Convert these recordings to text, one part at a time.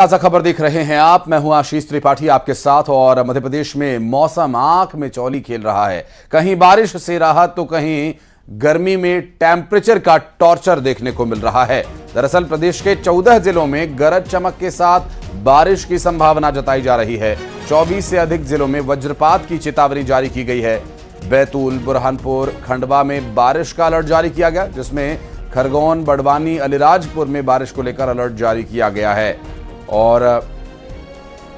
ताजा खबर देख रहे हैं आप। मैं हूं आशीष त्रिपाठी आपके साथ। और मध्य प्रदेश में मौसम आंख में चौली खेल रहा है। कहीं बारिश से राहत तो कहीं गर्मी में टेम्परेचर का टॉर्चर देखने को मिल रहा है। दरअसल प्रदेश के 14 जिलों में गरज चमक के साथ बारिश की संभावना जताई जा रही है। 24 से अधिक जिलों में वज्रपात की चेतावनी जारी की गई है। बैतूल, बुरहानपुर, खंडवा में बारिश का अलर्ट जारी किया गया, जिसमें खरगोन, बड़वानी, अलीराजपुर में बारिश को लेकर अलर्ट जारी किया गया है। और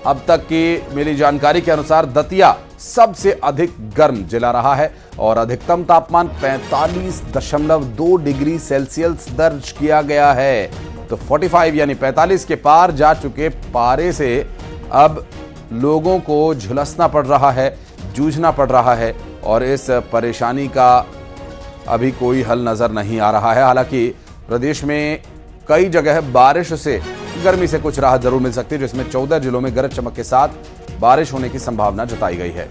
अब तक की मिली जानकारी के अनुसार दतिया सबसे अधिक गर्म जिला रहा है और अधिकतम तापमान 45.2 डिग्री सेल्सियस दर्ज किया गया है। तो 45 यानी 45 के पार जा चुके पारे से अब लोगों को झुलसना पड़ रहा है, जूझना पड़ रहा है और इस परेशानी का अभी कोई हल नजर नहीं आ रहा है। हालांकि प्रदेश में कई जगह बारिश से गर्मी से कुछ राहत जरूर मिल सकती है, जिसमें 14 जिलों में गरज चमक के साथ बारिश होने की संभावना जताई गई है।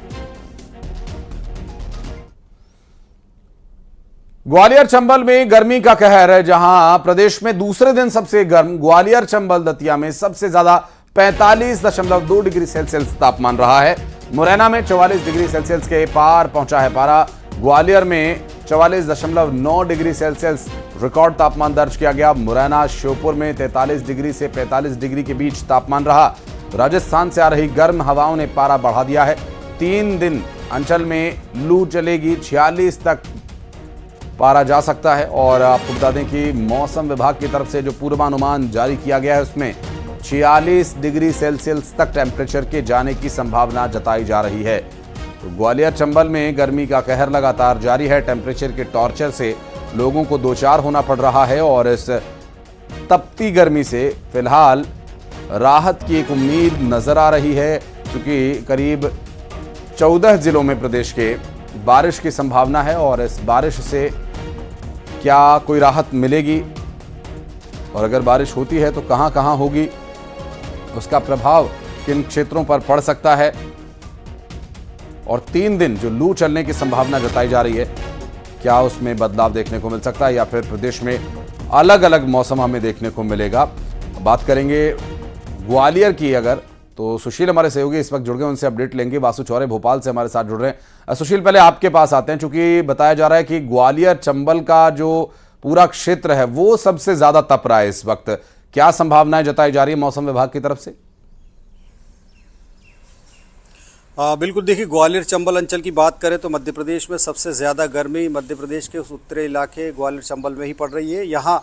ग्वालियर चंबल में गर्मी का कहर है, जहां प्रदेश में दूसरे दिन सबसे गर्म ग्वालियर चंबल दतिया में सबसे ज्यादा 45.2 डिग्री सेल्सियस तापमान रहा है। मुरैना में 44 डिग्री सेल्सियस के पार पहुंचा है पारा। ग्वालियर में 44.9 डिग्री सेल्सियस रिकॉर्ड तापमान दर्ज किया गया। मुरैना, श्योपुर में 43 डिग्री से 45 डिग्री के बीच तापमान रहा। राजस्थान से आ रही गर्म हवाओं ने पारा बढ़ा दिया है। 3 दिन अंचल में लू चलेगी, 46 तक पारा जा सकता है। और आपको बता दें कि मौसम विभाग की तरफ से जो पूर्वानुमान जारी किया गया है, उसमें 46 डिग्री सेल्सियस तक टेम्परेचर के जाने की संभावना जताई जा रही है। तो ग्वालियर चंबल में गर्मी का कहर लगातार जारी है। टेम्परेचर के टॉर्चर से लोगों को दो चार होना पड़ रहा है और इस तपती गर्मी से फिलहाल राहत की एक उम्मीद नजर आ रही है, क्योंकि करीब 14 जिलों में प्रदेश के बारिश की संभावना है। और इस बारिश से क्या कोई राहत मिलेगी और अगर बारिश होती है तो कहां कहां होगी, उसका प्रभाव किन क्षेत्रों पर पड़ सकता है, और 3 दिन जो लू चलने की संभावना जताई जा रही है, क्या उसमें बदलाव देखने को मिल सकता है या फिर प्रदेश में अलग अलग मौसम हमें देखने को मिलेगा। बात करेंगे ग्वालियर की अगर, तो सुशील हमारे सहयोगी इस वक्त जुड़ गए, उनसे अपडेट लेंगे। वासु चौरे भोपाल से हमारे साथ जुड़ रहे हैं। सुशील, पहले आपके पास आते हैं, चूंकि बताया जा रहा है कि ग्वालियर चंबल का जो पूरा क्षेत्र है वो सबसे ज्यादा तप रहा है इस वक्त। क्या संभावनाएं जताई जा रही है मौसम विभाग की तरफ से? बिल्कुल, देखिए, ग्वालियर चंबल अंचल की बात करें तो मध्य प्रदेश में सबसे ज़्यादा गर्मी मध्य प्रदेश के उस उत्तरी इलाके ग्वालियर चंबल में ही पड़ रही है। यहाँ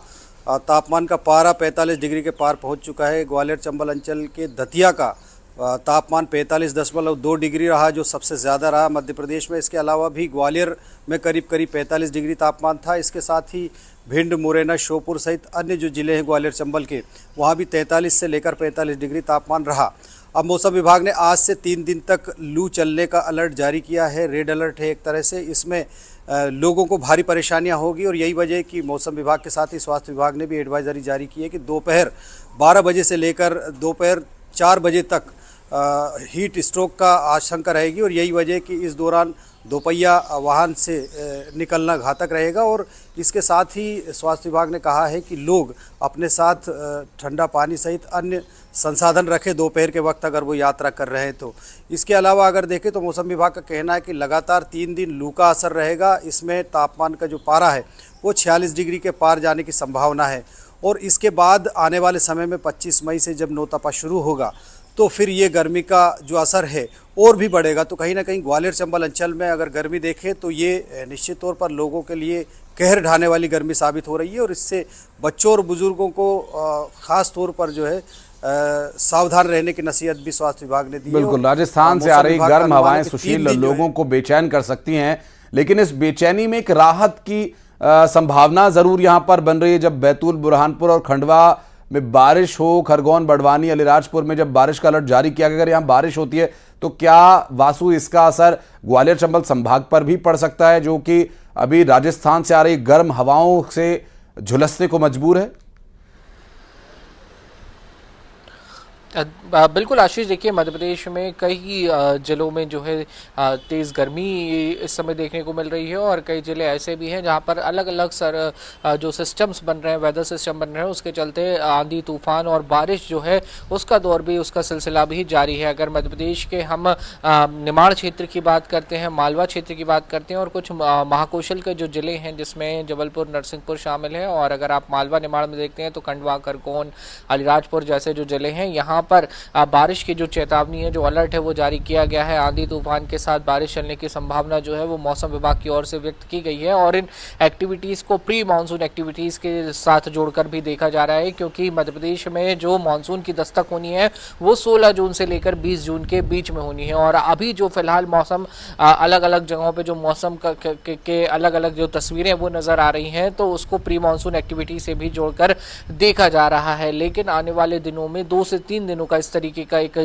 तापमान का पारा 45 डिग्री के पार पहुंच चुका है। ग्वालियर चंबल अंचल के दतिया का तापमान 45.2 डिग्री रहा, जो सबसे ज़्यादा रहा मध्य प्रदेश में। इसके अलावा भी ग्वालियर में करीब 45 डिग्री तापमान था। इसके साथ ही भिंड, मुरैना, श्योपुर सहित अन्य जो ज़िले हैं ग्वालियर चंबल के, वहाँ भी 43 से लेकर 45 डिग्री तापमान रहा। अब मौसम विभाग ने आज से 3 दिन तक लू चलने का अलर्ट जारी किया है। रेड अलर्ट है एक तरह से। इसमें लोगों को भारी परेशानियां होगी और यही वजह है कि मौसम विभाग के साथ ही स्वास्थ्य विभाग ने भी एडवाइजरी जारी की है कि दोपहर 12 बजे से लेकर दोपहर 4 बजे तक हीट स्ट्रोक का आशंका रहेगी। और यही वजह है कि इस दौरान दोपहिया वाहन से निकलना घातक रहेगा। और इसके साथ ही स्वास्थ्य विभाग ने कहा है कि लोग अपने साथ ठंडा पानी सहित अन्य संसाधन रखें दोपहर के वक्त अगर वो यात्रा कर रहे हैं तो। इसके अलावा अगर देखें तो मौसम विभाग का कहना है कि लगातार 3 दिन लू का असर रहेगा। इसमें तापमान का जो पारा है वो 46 डिग्री के पार जाने की संभावना है। और इसके बाद आने वाले समय में 25 मई से जब नौतपा शुरू होगा तो फिर ये गर्मी का जो असर है और भी बढ़ेगा। तो कहीं ना कहीं ग्वालियर चंबल अंचल में अगर गर्मी देखें तो ये निश्चित तौर पर लोगों के लिए कहर ढाने वाली गर्मी साबित हो रही है। और इससे बच्चों और बुजुर्गों को ख़ास तौर पर जो है सावधान रहने की नसीहत भी स्वास्थ्य विभाग ने दी है। बिल्कुल, राजस्थान से आ रही गर्म हवाएं सुशील लोगों को बेचैन कर सकती हैं, लेकिन इस बेचैनी में एक राहत की संभावना जरूर यहां पर बन रही है। जब बैतूल, बुरहानपुर और खंडवा में बारिश हो, खरगोन, बड़वानी, अलीराजपुर में जब बारिश का अलर्ट जारी किया गया, अगर यहाँ बारिश होती है तो क्या वासु इसका असर ग्वालियर चंबल संभाग पर भी पड़ सकता है, जो कि अभी राजस्थान से आ रही गर्म हवाओं से झुलसने को मजबूर है? बिल्कुल आशीष, देखिए मध्य प्रदेश में कई जिलों में जो है तेज़ गर्मी इस समय देखने को मिल रही है और कई जिले ऐसे भी हैं जहां पर अलग अलग जो सिस्टम्स बन रहे हैं, वेदर सिस्टम बन रहे हैं, उसके चलते आंधी तूफान और बारिश जो है उसका दौर भी, उसका सिलसिला भी जारी है। अगर मध्य प्रदेश के हम निमाड़ क्षेत्र की बात करते हैं, मालवा क्षेत्र की बात करते हैं और कुछ महाकौशल के जो जिले हैं जिसमें जबलपुर, नरसिंहपुर शामिल है, और अगर आप मालवा निमाड़ में देखते हैं तो खंडवा, खरगोन, अलीराजपुर जैसे जो जिले हैं, यहाँ पर बारिश की जो चेतावनी है, जो अलर्ट है वो जारी किया गया है। आंधी तूफान के साथ बारिश चलने की संभावना जो है वो मौसम विभाग की ओर से व्यक्त की गई है और इन एक्टिविटीज़ को प्री मानसून एक्टिविटीज़ के साथ जोड़कर भी देखा जा रहा है, क्योंकि मध्य प्रदेश में जो मानसून की दस्तक होनी है वो 16 जून से लेकर 20 जून के बीच में होनी है। और अभी जो फिलहाल मौसम अलग अलग जगहों पर जो मौसम के अलग अलग जो तस्वीरें वो नज़र आ रही हैं, तो उसको प्री मानसून एक्टिविटी से भी जोड़कर देखा जा रहा है। लेकिन आने वाले दिनों में 2 से 3 दिनों का इस तरीके का एक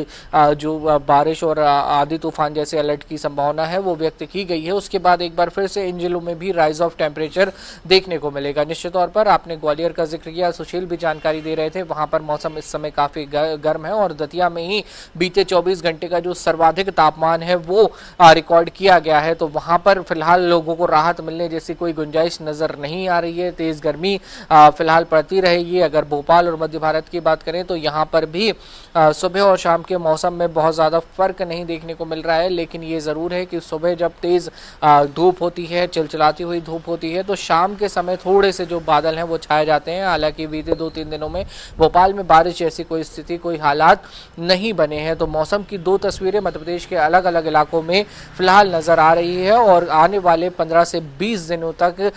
जो बारिश और आंधी तूफान जैसे अलर्ट की संभावना है वो व्यक्त की गई है। उसके बाद एक बार फिर से इन जिलों में भी राइज ऑफ टेम्परेचर देखने को मिलेगा। निश्चित तौर पर आपने ग्वालियर का जिक्र किया, सुशील भी जानकारी दे रहे थे, वहां पर मौसम इस समय काफी गर्म है और दतिया में ही बीते 24 घंटे का जो सर्वाधिक तापमान है वो रिकॉर्ड किया गया है। तो वहां पर फिलहाल लोगों को राहत मिलने जैसी कोई गुंजाइश नजर नहीं आ रही है। तेज गर्मी फिलहाल पड़ती रहेगी। अगर भोपाल और मध्य भारत की बात करें तो यहाँ पर भी सुबह और शाम के मौसम में बहुत ज़्यादा फर्क नहीं देखने को मिल रहा है, लेकिन ये ज़रूर है कि सुबह जब तेज़ धूप होती है, चिलचिलाती हुई धूप होती है, तो शाम के समय थोड़े से जो बादल हैं वो छाए जाते हैं। हालांकि बीते 2-3 दिनों में भोपाल में बारिश जैसी कोई स्थिति, कोई हालात नहीं बने हैं। तो मौसम की 2 तस्वीरें मध्य प्रदेश के अलग अलग इलाकों में फिलहाल नज़र आ रही है और आने वाले 15 से 20 दिनों तक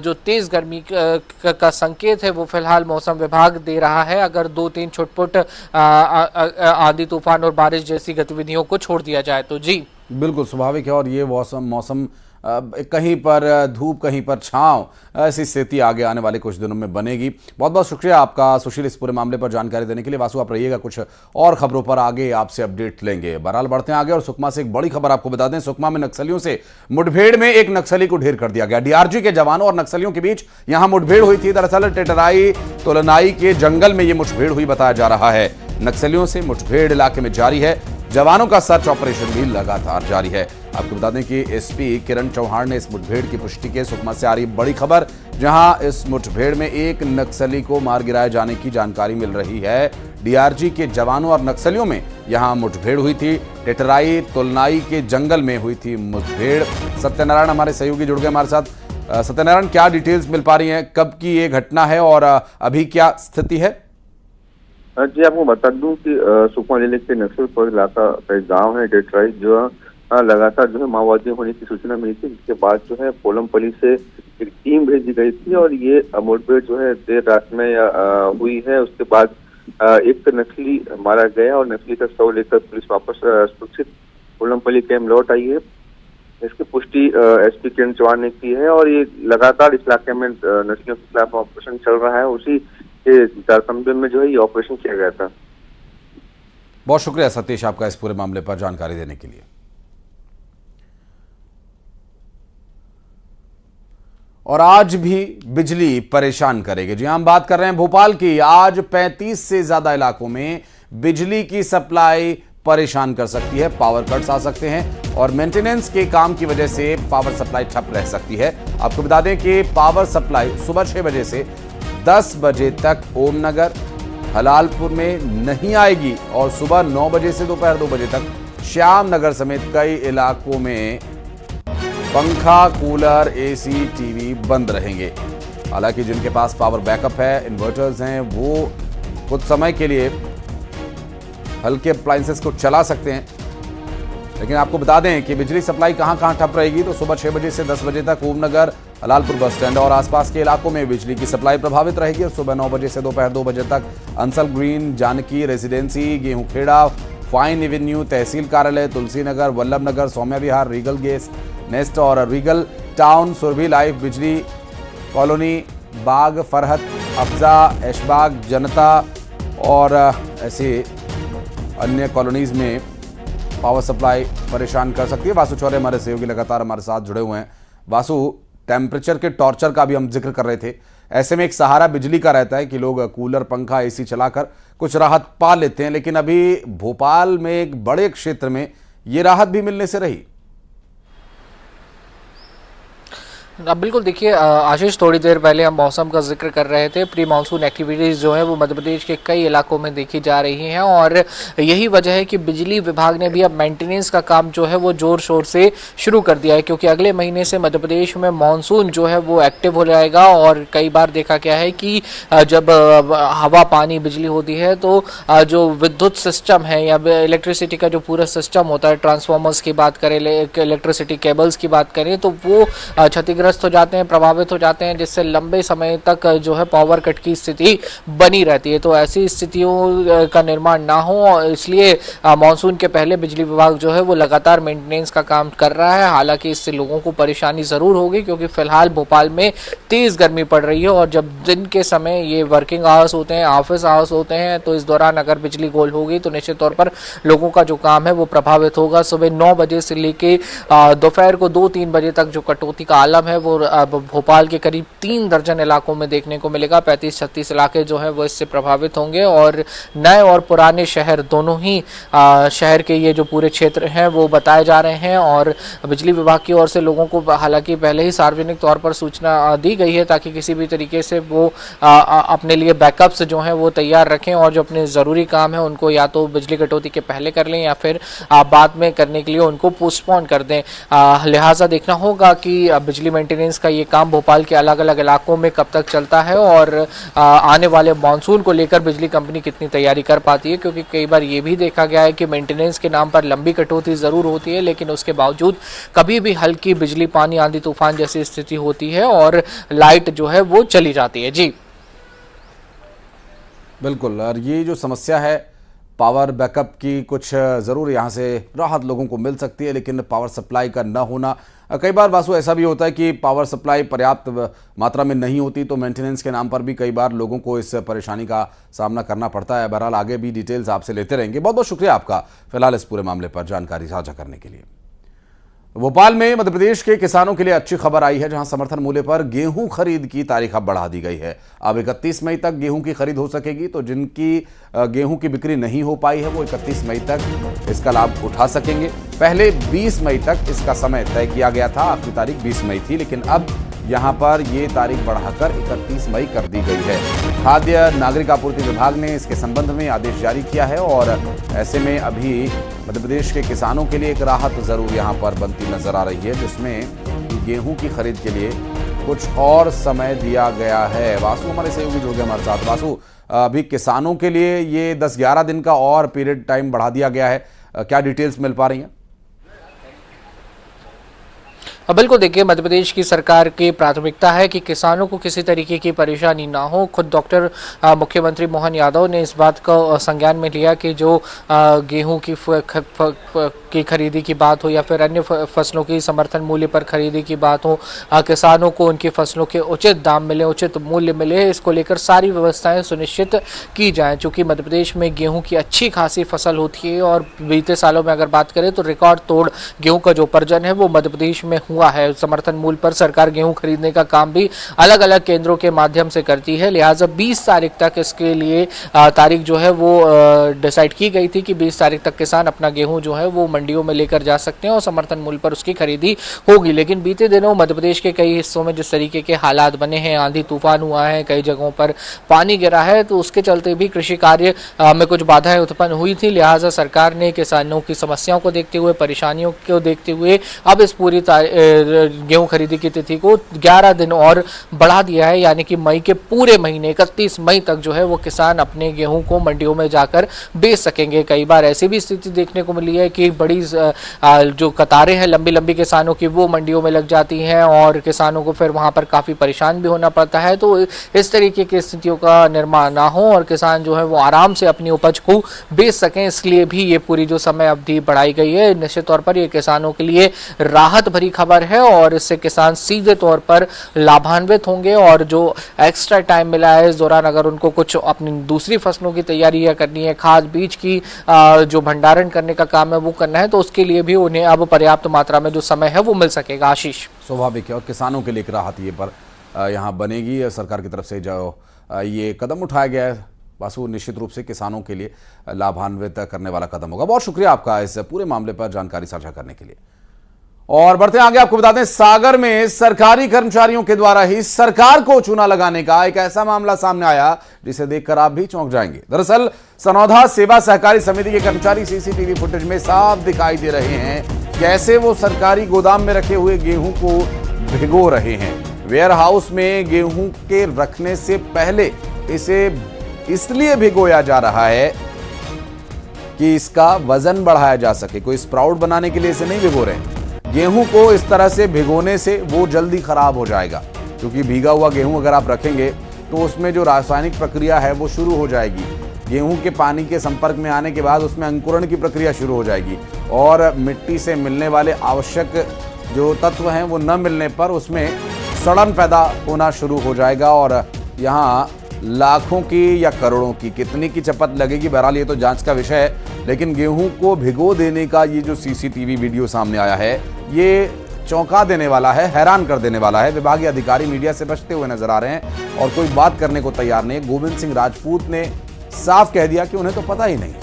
जो तेज़ गर्मी का संकेत है वो फिलहाल मौसम विभाग दे रहा है, अगर 2-3 छुटपुट आंधी तूफान और बारिश जैसी गतिविधियों को छोड़ दिया जाए तो। जी बिल्कुल स्वाभाविक है। और ये मौसम कहीं पर धूप कहीं पर छांव, ऐसी स्थिति आगे आने वाले कुछ दिनों में बनेगी। बहुत बहुत शुक्रिया आपका सुशील इस पूरे मामले पर जानकारी देने के लिए। वासु आप रहिएगा, कुछ और खबरों पर आगे आपसे अपडेट लेंगे। बहरहाल बढ़ते हैं आगे और सुकमा से एक बड़ी खबर आपको बता दें। सुकमा में नक्सलियों से मुठभेड़ में एक नक्सली को ढेर कर दिया गया। डीआरजी के जवानों और नक्सलियों के बीच यहां मुठभेड़ हुई थी। दरअसल टेटराई तोलनाई के जंगल में यह मुठभेड़ हुई बताया जा रहा है। नक्सलियों से मुठभेड़ इलाके में जारी है। जवानों का सर्च ऑपरेशन भी लगातार जारी है। आपको बता दें कि एसपी किरण चौहान ने इस मुठभेड़ की पुष्टि की। सुकमा से आ रही बड़ी खबर, जहां इस मुठभेड़ में एक नक्सली को मार गिराए जाने की जानकारी मिल रही है। डीआरजी के जवानों और नक्सलियों में यहां मुठभेड़ हुई थी। टेटराई तोलनाई के जंगल में हुई थी मुठभेड़। सत्यनारायण हमारे सहयोगी जुड़ गए हमारे साथ। सत्यनारायण, क्या डिटेल्स मिल पा रही हैं, कब की ये घटना है और अभी क्या स्थिति है? जी, आपको बता दूं कि सुकमा जिले के नक्सल पर इलाका का एक गाँव है टेटराई, जो लगातार जो है माओवादी होने की सूचना मिली थी, जिसके बाद जो है पोलमपल्ली से एक टीम भेजी गई थी और ये मुठभेड़ जो है देर रात में हुई है। उसके बाद एक नक्सली मारा गया और नक्सली का शव लेकर पुलिस वापस सुरक्षित पोलमपल्ली कैंप लौट आई है। इसकी पुष्टि एसपी किरण चौहान ने की है और ये लगातार इस इलाके में नक्सलियों के खिलाफ ऑपरेशन चल रहा है। उसी के तारतम्य में जो है ये ऑपरेशन किया गया था। बहुत शुक्रिया सतीश आपका इस पूरे मामले पर जानकारी देने के लिए। और आज भी बिजली परेशान करेगी। जी, हम बात कर रहे हैं भोपाल की। आज 35 से ज्यादा इलाकों में बिजली की सप्लाई परेशान कर सकती है। पावर कट्स आ सकते हैं और मेंटेनेंस के काम की वजह से पावर सप्लाई ठप रह सकती है। आपको बता दें कि पावर सप्लाई सुबह 6 बजे से 10 बजे तक ओमनगर, हलालपुर में नहीं आएगी और सुबह 9 बजे से दोपहर 2 बजे तक श्याम नगर समेत कई इलाकों में पंखा, कूलर, एसी, टीवी बंद रहेंगे। हालांकि जिनके पास पावर बैकअप है, इन्वर्टर्स हैं, वो कुछ समय के लिए हल्के अप्लायंसेस को चला सकते हैं। लेकिन आपको बता दें कि बिजली सप्लाई कहां ठप रहेगी, तो सुबह 6 बजे से 10 बजे तक ओमनगर, हलालपुर बस स्टैंड और आसपास के इलाकों में बिजली की सप्लाई प्रभावित रहेगी और सुबह 9 बजे से दोपहर 2 बजे तक Ansal green, Janki residency, Gehunkheda, fine avenue, तहसील कार्यालय, Tulsi Nagar, Vallabh Nagar, Saumya Vihar, regal guest nest और regal town, Surabhi life, Bijli colony, Bagh, Farhat, Afza, Aishbagh, जनता और ऐसे अन्य कॉलोनीज में पावर सप्लाई परेशान कर सकती है। वासु चौरे हमारे सहयोगी लगातार हमारे साथ जुड़े हुए हैं। वासु, टेम्परेचर के टॉर्चर का भी हम जिक्र कर रहे थे ऐसे में एक सहारा बिजली का रहता है कि लोग कूलर, पंखा, एसी चलाकर कुछ राहत पा लेते हैं, लेकिन अभी भोपाल में एक बड़े क्षेत्र में ये राहत भी मिलने से रही। अब बिल्कुल देखिए आशीष, थोड़ी देर पहले हम मौसम का जिक्र कर रहे थे। प्री मानसून एक्टिविटीज़ जो है वो मध्य प्रदेश के कई इलाकों में देखी जा रही हैं और यही वजह है कि बिजली विभाग ने भी अब मेंटेनेंस का काम जो है वो ज़ोर शोर से शुरू कर दिया है, क्योंकि अगले महीने से मध्य प्रदेश में मानसून जो है वो एक्टिव हो जाएगा। और कई बार देखा गया है कि जब हवा, पानी, बिजली होती है तो जो विद्युत सिस्टम है या इलेक्ट्रिसिटी का जो पूरा सिस्टम होता है, ट्रांसफार्मर्स की बात करें, इलेक्ट्रिसिटी केबल्स की बात करें, तो वो क्षतिग्रस्त हो जाते हैं, प्रभावित हो जाते हैं, जिससे लंबे समय तक जो है पावर कट की स्थिति बनी रहती है। तो ऐसी स्थितियों का निर्माण ना हो, इसलिए मानसून के पहले बिजली विभाग जो है वो लगातार मेंटेनेंस का काम कर रहा है। हालांकि इससे लोगों को परेशानी ज़रूर होगी, क्योंकि फिलहाल भोपाल में तेज़ गर्मी पड़ रही है और जब दिन के समय ये वर्किंग आवर्स होते हैं, ऑफिस आवर्स होते हैं, तो इस दौरान अगर बिजली गोल होगी तो निश्चित तौर पर लोगों का जो काम है वो प्रभावित होगा। सुबह 9 बजे से लेके दोपहर को 2-3 बजे तक जो कटौती का आलम है वो भोपाल के करीब 3 दर्जन इलाकों में देखने को मिलेगा। 35-36 इलाके जो है वो इससे प्रभावित होंगे और नए और पुराने शहर दोनों ही शहर के ये जो पूरे क्षेत्र हैं वो बताए जा रहे हैं। और बिजली विभाग की ओर से लोगों को हालांकि पहले ही सार्वजनिक तौर पर सूचना दी गई है, ताकि किसी भी तरीके से वो अपने लिए बैकअप्स जो हैं वो तैयार रखें और जो अपने ज़रूरी काम है उनको या तो बिजली कटौती के पहले कर लें या फिर बाद में करने के लिए उनको पोस्टपोन कर दें। लिहाजा देखना होगा कि बिजली मेंटेनेंस का ये काम भोपाल के अलग अलग इलाकों में कब तक चलता है और आने वाले मानसून को लेकर बिजली कंपनी कितनी तैयारी कर पाती है, क्योंकि कई बार ये भी देखा गया है कि मेंटेनेंस के नाम पर लंबी कटौती ज़रूर होती है, लेकिन उसके बावजूद कभी भी हल्की बिजली, पानी, आंधी तूफान जैसी स्थिति होती है और लाइट जो है वो चली जाती है। जी बिल्कुल, और ये जो समस्या है पावर बैकअप की, कुछ ज़रूर यहाँ से राहत लोगों को मिल सकती है, लेकिन पावर सप्लाई का न होना, कई बार वासु ऐसा भी होता है कि पावर सप्लाई पर्याप्त मात्रा में नहीं होती, तो मेंटेनेंस के नाम पर भी कई बार लोगों को इस परेशानी का सामना करना पड़ता है। बहरहाल आगे भी डिटेल्स आपसे लेते रहेंगे। बहुत बहुत शुक्रिया आपका फिलहाल इस पूरे मामले पर जानकारी साझा करने के लिए। भोपाल में मध्य प्रदेश के किसानों के लिए अच्छी खबर आई है, जहां समर्थन मूल्य पर गेहूं खरीद की तारीख अब बढ़ा दी गई है। अब 31 मई तक गेहूं की खरीद हो सकेगी, तो जिनकी गेहूं की बिक्री नहीं हो पाई है वो 31 मई तक इसका लाभ उठा सकेंगे। पहले 20 मई तक इसका समय तय किया गया था, आखिरी तारीख 20 मई थी, लेकिन अब यहां पर ये तारीख बढ़ाकर 31 मई कर दी गई है। खाद्य नागरिक आपूर्ति विभाग ने इसके संबंध में आदेश जारी किया है और ऐसे में अभी मध्य प्रदेश के किसानों के लिए एक राहत जरूर यहां पर बनती नजर आ रही है, जिसमें गेहूं की खरीद के लिए कुछ और समय दिया गया है। वासु हमारे सहयोगी जुड़ गए हमारे साथ। वासु, अभी किसानों के लिए ये 10-11 दिन का और पीरियड टाइम बढ़ा दिया गया है, क्या डिटेल्स मिल पा रही हैं? बिल्कुल देखिए, मध्य प्रदेश की सरकार की प्राथमिकता है कि किसानों को किसी तरीके की परेशानी ना हो। खुद डॉक्टर मुख्यमंत्री मोहन यादव ने इस बात को संज्ञान में लिया कि जो गेहूं की खरीदी की बात हो या फिर अन्य फसलों की समर्थन मूल्य पर खरीदी की बात हो, किसानों को उनकी फसलों के उचित दाम मिले, उचित मूल्य मिले, इसको लेकर सारी व्यवस्थाएं सुनिश्चित की जाएं। चूँकि मध्य प्रदेश में गेहूँ की अच्छी खासी फसल होती है और बीते सालों में अगर बात करें तो रिकॉर्ड तोड़ गेहूँ का जो उपार्जन है वो मध्य प्रदेश में हुआ है। समर्थन मूल्य पर सरकार गेहूं खरीदने का काम भी अलग अलग केंद्रों के माध्यम से करती है। लिहाजा 20 तारीख तक इसके लिए तारीख जो है वो डिसाइड की गई थी कि 20 तारीख तक किसान अपना गेहूं जो है वो मंडियों में लेकर जा सकते हैं और समर्थन मूल्य पर उसकी खरीदी होगी। लेकिन बीते दिनों मध्य प्रदेश के कई हिस्सों में जिस तरीके के हालात बने हैं, आंधी तूफान हुआ है, कई जगहों पर पानी गिरा है, तो उसके चलते भी कृषि कार्य में कुछ बाधाएं उत्पन्न हुई थी। लिहाजा सरकार ने किसानों की समस्याओं को देखते हुए, परेशानियों को देखते हुए अब इस पूरी गेहूं खरीदी की तिथि को 11 दिन और बढ़ा दिया है, यानी कि मई के पूरे महीने 31 मई तक जो है वो किसान अपने गेहूं को मंडियों में जाकर बेच सकेंगे। कई बार ऐसी भी स्थिति देखने को मिली है कि बड़ी जो कतारें हैं लंबी लंबी किसानों की वो मंडियों में लग जाती हैं और किसानों को फिर वहां पर काफी परेशान भी होना पड़ता है। तो इस तरीके की स्थितियों का निर्माण ना हो और किसान जो है वो आराम से अपनी उपज को बेच सकें, इसलिए भी ये पूरी जो समय अवधि बढ़ाई गई है। निश्चित तौर पर ये किसानों के लिए राहत भरी खबर है और इससे किसान सीधे तौर पर लाभान्वित होंगे और जो एक्स्ट्रा टाइम मिला है इस दौरान अगर उनको कुछ अपनी दूसरी फसलों की तैयारी करनी है, खाद बीज की जो भंडारण करने का काम है वो करना है, तो उसके लिए भी उन्हें अब पर्याप्त मात्रा में जो समय है वो मिल सकेगा। आशीष, स्वाभाविक है और किसानों के लिए एक राहत ये पर यहाँ बनेगी। सरकार की तरफ से जो ये कदम उठाया गया है वासु निश्चित रूप से किसानों के लिए लाभान्वित करने वाला कदम होगा। बहुत शुक्रिया आपका इस पूरे मामले पर जानकारी साझा करने के लिए। और बढ़ते आगे, आपको बता दें सागर में सरकारी कर्मचारियों के द्वारा ही सरकार को चूना लगाने का एक ऐसा मामला सामने आया जिसे देखकर आप भी चौंक जाएंगे। दरअसल सनौधा सेवा सहकारी समिति के कर्मचारी सीसीटीवी फुटेज में साफ दिखाई दे रहे हैं कैसे वो सरकारी गोदाम में रखे हुए गेहूं को भिगो रहे हैं। वेयर हाउस में गेहूं के रखने से पहले इसे इसलिए भिगोया जा रहा है कि इसका वजन बढ़ाया जा सके। कोई स्प्राउट बनाने के लिए इसे नहीं भिगो रहे हैं। गेहूं को इस तरह से भिगोने से वो जल्दी खराब हो जाएगा, क्योंकि भीगा हुआ गेहूं अगर आप रखेंगे तो उसमें जो रासायनिक प्रक्रिया है वो शुरू हो जाएगी। गेहूं के पानी के संपर्क में आने के बाद उसमें अंकुरण की प्रक्रिया शुरू हो जाएगी और मिट्टी से मिलने वाले आवश्यक जो तत्व हैं वो न मिलने पर उसमें सड़न पैदा होना शुरू हो जाएगा और यहाँ लाखों की या करोड़ों की कितनी की चपत लगेगी, बहरहाल ये तो जांच का विषय है। लेकिन गेहूं को भिगो देने का ये जो सीसीटीवी वीडियो सामने आया है ये चौंका देने वाला है, हैरान कर देने वाला है। विभागीय अधिकारी मीडिया से बचते हुए नजर आ रहे हैं और कोई बात करने को तैयार नहीं। गोविंद सिंह राजपूत ने साफ कह दिया कि उन्हें तो पता ही नहीं।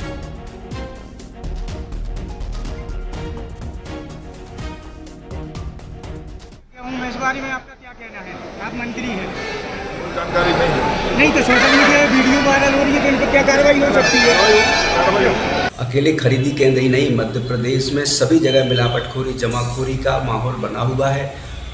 इस बारे में आपका क्या कहना है? आप मंत्री हैं, जानकारी नहीं है। नहीं तो सोशल मीडिया वीडियो वायरल हो रही है तो इन पर क्या कार्रवाई हो सकती है? अकेले खरीदी केंद्र ही नहीं, मध्य प्रदेश में सभी जगह मिलावटखोरी जमाखोरी का माहौल बना हुआ है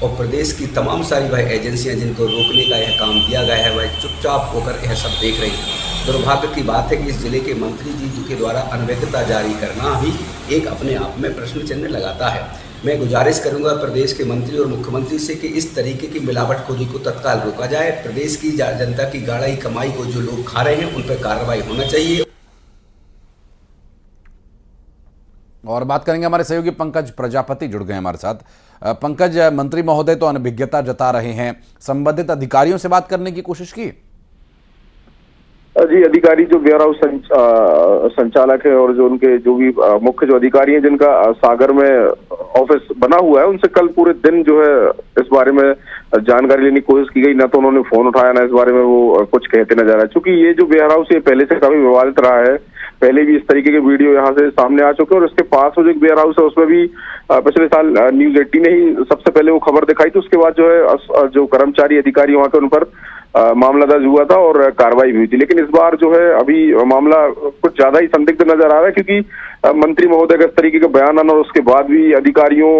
और प्रदेश की तमाम सारी वह एजेंसियां जिनको रोकने का यह काम दिया गया है वह चुपचाप होकर यह सब देख रही हैं। दुर्भाग्य की बात है कि इस जिले के मंत्री जी के द्वारा अनवैधता जारी करना भी एक अपने आप में प्रश्न चिन्ह लगाता है। मैं गुजारिश करूंगा प्रदेश के मंत्री और मुख्यमंत्री से कि इस तरीके की मिलावटखोरी को तत्काल रोका जाए। प्रदेश की जनता की गाढ़ी कमाई को जो लोग खा रहे हैं उन पर कार्रवाई होना चाहिए। और बात करेंगे, हमारे सहयोगी पंकज प्रजापति जुड़ गए हमारे साथ। पंकज, मंत्री महोदय तो अनभिज्ञता जता रहे हैं, संबंधित अधिकारियों से बात करने की कोशिश की? जी, अधिकारी जो वेयर हाउस संचालक है और जो उनके जो भी मुख्य जो अधिकारी हैं जिनका सागर में ऑफिस बना हुआ है उनसे कल पूरे दिन जो है इस बारे में जानकारी लेने की कोशिश की गई। ना तो उन्होंने फोन उठाया, ना इस बारे में वो कुछ कहते नजर आए। चूंकि ये जो वेयर हाउस ये पहले से काफी विवादित रहा है, पहले भी इस तरीके के वीडियो यहाँ से सामने आ चुके हैं और इसके पास जो एक वेयर हाउस है उसमें भी पिछले साल न्यूज 18 ने ही सबसे पहले वो खबर दिखाई थी। उसके बाद जो है जो कर्मचारी अधिकारी वहाँ के उन पर मामला दर्ज हुआ था और कार्रवाई भी हुई थी। लेकिन इस बार जो है अभी मामला कुछ ज्यादा ही संदिग्ध नजर आ रहा है, क्योंकि मंत्री महोदय का इस तरीके का बयान आना और उसके बाद भी अधिकारियों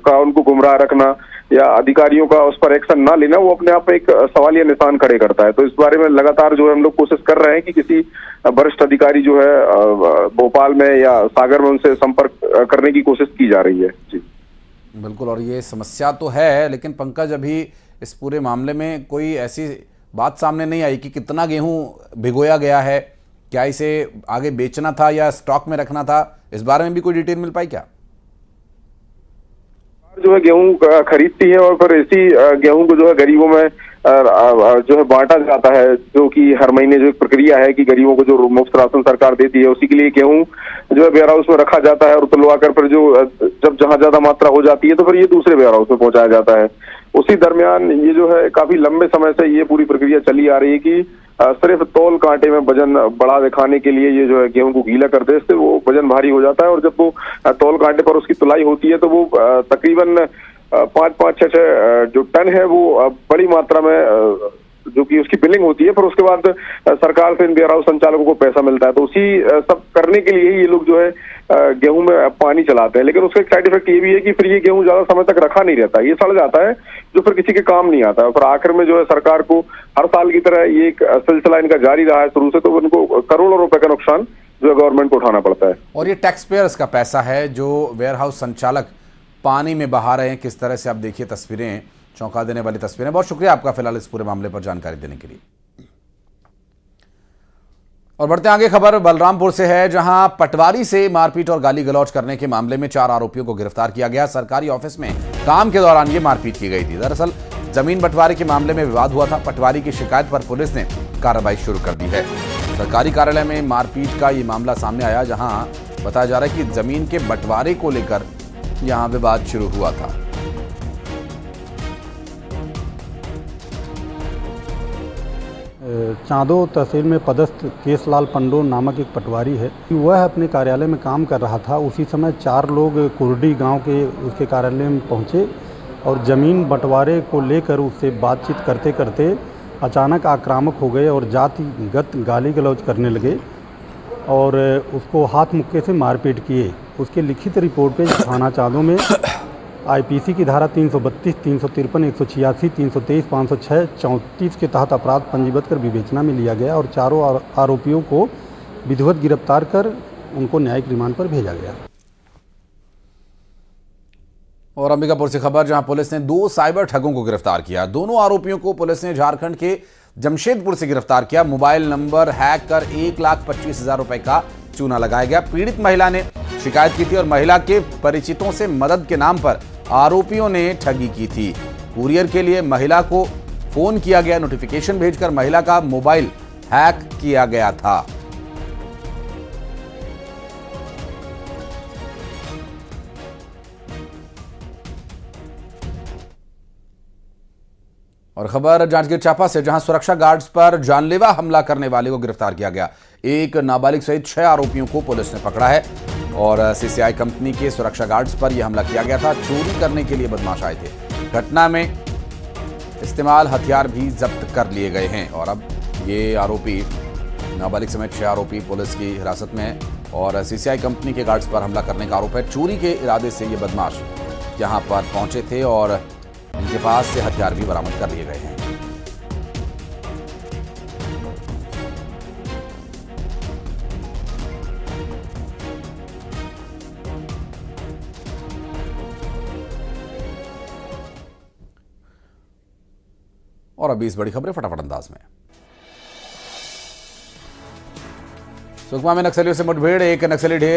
का उनको गुमराह रखना या अधिकारियों का उस पर एक्शन ना लेना वो अपने आप में एक सवालिया निशान खड़े करता है। तो इस बारे में लगातार जो है हम लोग कोशिश कर रहे हैं कि किसी वरिष्ठ अधिकारी जो है भोपाल में या सागर में उनसे संपर्क करने की कोशिश की जा रही है। जी बिल्कुल, और ये समस्या तो है, लेकिन पंकज अभी इस पूरे मामले में कोई ऐसी बात सामने नहीं आई कि कितना गेहूं भिगोया गया है, क्या इसे आगे बेचना था या स्टॉक में रखना था, इस बारे में भी कोई डिटेल मिल पाई क्या? जो है गेहूं खरीदती है और फिर इसी गेहूं को जो है गरीबों में जो है बांटा जाता है, जो कि हर महीने जो एक प्रक्रिया है कि गरीबों को जो मुफ्त राशन सरकार देती है उसी के लिए गेहूं जो है वेयर हाउस में रखा जाता है और तुलवा कर फिर जो जब जहां ज्यादा मात्रा हो जाती है तो फिर ये दूसरे वेयर हाउस में पहुंचाया जाता है। उसी दरमियान ये जो है काफी लंबे समय से ये पूरी प्रक्रिया चली आ रही है कि सिर्फ तौल कांटे में वजन बढ़ा दिखाने के लिए ये जो है गेहूं को गीला करते हैं, इससे वो वजन भारी हो जाता है और जब वो तौल कांटे पर उसकी तुलाई होती है तो वो तकरीबन 5-6 जो टन है वो बड़ी मात्रा में जो कि उसकी बिलिंग होती है, फिर उसके बाद सरकार से इन वेयर हाउस संचालकों को पैसा मिलता है। तो उसी सब करने के लिए ही ये लोग जो है गेहूं में पानी चलाते हैं। लेकिन उसका एक साइड इफेक्ट ये भी है कि फिर ये गेहूं ज्यादा समय तक रखा नहीं रहता, ये सड़ जाता है जो फिर किसी के काम नहीं आता है। फिर आखिर में जो है सरकार को हर साल की तरह ये एक सिलसिला इनका जारी रहा है शुरू से, तो उनको करोड़ों रुपए का नुकसान जो है गवर्नमेंट को उठाना पड़ता है। और ये टैक्स पेयर्स का पैसा है जो वेयर हाउस संचालक पानी में बहा रहे हैं। किस तरह से आप देखिए तस्वीरें, चौंका देने वाली तस्वीरें। बहुत शुक्रिया आपका फिलहाल इस पूरे मामले पर जानकारी देने के लिए। और बढ़ते आगे, खबर बलरामपुर से है जहां पटवारी से मारपीट और गाली गलौज करने के मामले में 4 आरोपियों को गिरफ्तार किया गया। सरकारी ऑफिस में काम के दौरान ये मारपीट की गई थी। दरअसल जमीन बंटवारे के मामले में विवाद हुआ था। पटवारी की शिकायत पर पुलिस ने कार्रवाई शुरू कर दी है। सरकारी कार्यालय में मारपीट का ये मामला सामने आया, जहां बताया जा रहा है कि जमीन के बंटवारे को लेकर यहां विवाद शुरू हुआ था। चांदो तहसील में पदस्थ केसलाल पंडो नामक एक पटवारी है। वह अपने कार्यालय में काम कर रहा था। उसी समय 4 लोग कुर्डी गांव के उसके कार्यालय में पहुंचे और ज़मीन बंटवारे को लेकर उससे बातचीत करते करते अचानक आक्रामक हो गए और जातिगत गाली गलौज करने लगे और उसको हाथ मुक्के से मारपीट किए। उसके लिखित रिपोर्ट पे थाना चांदो में आईपीसी की धारा 332, 353, 186, 323, 506, 34 के तहत अपराध पंजीबद्ध कर विवेचना में लिया गया और चारों आरोपियों को विधिवत गिरफ्तार कर उनको न्यायिक रिमांड पर भेजा गया। और अंबिकापुर से खबर, जहां पुलिस ने 2 साइबर ठगों को गिरफ्तार किया। दोनों आरोपियों को पुलिस ने झारखंड के जमशेदपुर से गिरफ्तार किया। मोबाइल नंबर हैक कर 1,25,000 रुपए का चूना लगाया गया। पीड़ित महिला ने शिकायत की थी और महिला के परिचितों से मदद के नाम पर आरोपियों ने ठगी की थी। कुरियर के लिए महिला को फोन किया गया। नोटिफिकेशन भेजकर महिला का मोबाइल हैक किया गया था। और खबर जांजगीर चांपा से, जहां सुरक्षा गार्ड्स पर जानलेवा हमला करने वाले को गिरफ्तार किया गया। एक नाबालिग सहित 6 आरोपियों को पुलिस ने पकड़ा है और सीसीआई कंपनी के सुरक्षा गार्ड्स पर यह हमला किया गया था। चोरी करने के लिए बदमाश आए थे। घटना में इस्तेमाल हथियार भी जब्त कर लिए गए हैं और अब ये आरोपी नाबालिग समेत 6 आरोपी पुलिस की हिरासत में है और सीसीआई कंपनी के गार्ड्स पर हमला करने का आरोप है। चोरी के इरादे से ये बदमाश यहां पर पहुंचे थे और इनके पास से हथियार भी बरामद कर लिए गए हैं। और अभी इस बड़ी खबरें फटाफट अंदाज में। सुकमा में नक्सलियों से मुठभेड़, एक नक्सली ढेर